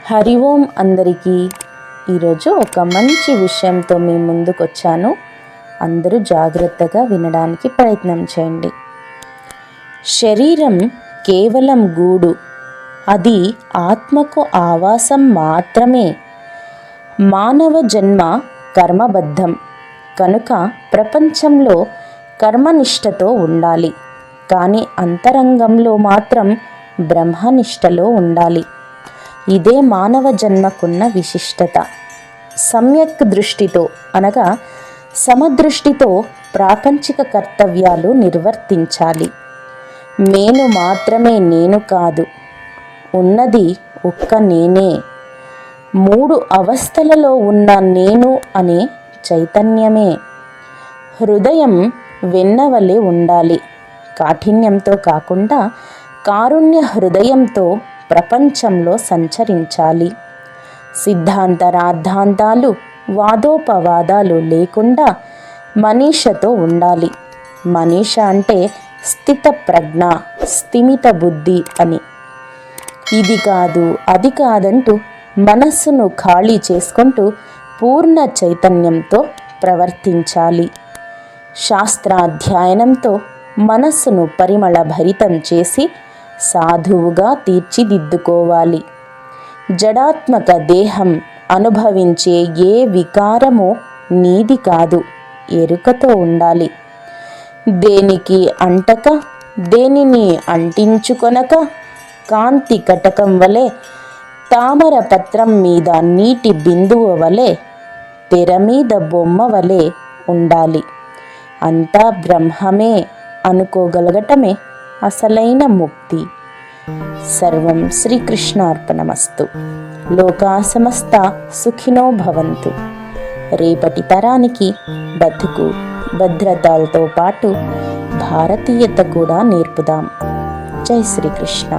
హరి ఓం అందరికీ. ఈరోజు ఒక మంచి విషయంతో మీ ముందుకు వచ్చాను. అందరూ జాగ్రత్తగా వినడానికి ప్రయత్నం చేయండి. శరీరం కేవలం గూడు, అది ఆత్మకు ఆవాసం మాత్రమే. మానవ జన్మ కర్మబద్ధం కనుక ప్రపంచంలో కర్మనిష్టతో ఉండాలి, కానీ అంతరంగంలో మాత్రం బ్రహ్మనిష్టలో ఉండాలి. ఇదే మానవ జన్మకున్న విశిష్టత. సమ్యక్ దృష్టితో అనగా సమదృష్టితో ప్రాపంచిక కర్తవ్యాలు నిర్వర్తించాలి. నేను మాత్రమే నేను కాదు, ఉన్నది ఒక్క నేనే. 3 అవస్థలలో ఉన్న నేను అనే చైతన్యమే. హృదయం వెన్నవలే ఉండాలి. కాఠిన్యంతో కాకుండా కారుణ్య హృదయంతో ప్రపంచంలో సంచరించాలి. సిద్ధాంత రాద్ధాంతాలు వాదోపవాదాలు లేకుండా మనీషతో ఉండాలి. మనీష అంటే స్థిత ప్రజ్ఞ, స్థిమిత బుద్ధి అని. ఇది కాదు అది కాదంటూ మనస్సును ఖాళీ చేసుకుంటూ పూర్ణ చైతన్యంతో ప్రవర్తించాలి. శాస్త్రాధ్యయనంతో మనస్సును పరిమళ భరితం చేసి సాధువుగా తీర్చిదిద్దుకోవాలి. జడాత్మక దేహం అనుభవించే ఏ వికారము నీది కాదు, ఎరుకతో ఉండాలి. దేనికి అంటక దేనిని అంటించుకొనక కాంతి కటకం వలె, తామర పత్రం మీద నీటి బిందువు వలె, తెర మీద బొమ్మ వలె ఉండాలి. అంతా బ్రహ్మమే అనుకోగలగటమే అసలైన ముక్తి. సర్వం శ్రీకృష్ణార్పణమస్తు. లోకా సమస్త సుఖినో భవంతు. రేపటి తరానికి బతుకు భద్రతలతో పాటు భారతీయత కూడా నేర్పుదాం. జై శ్రీకృష్ణ.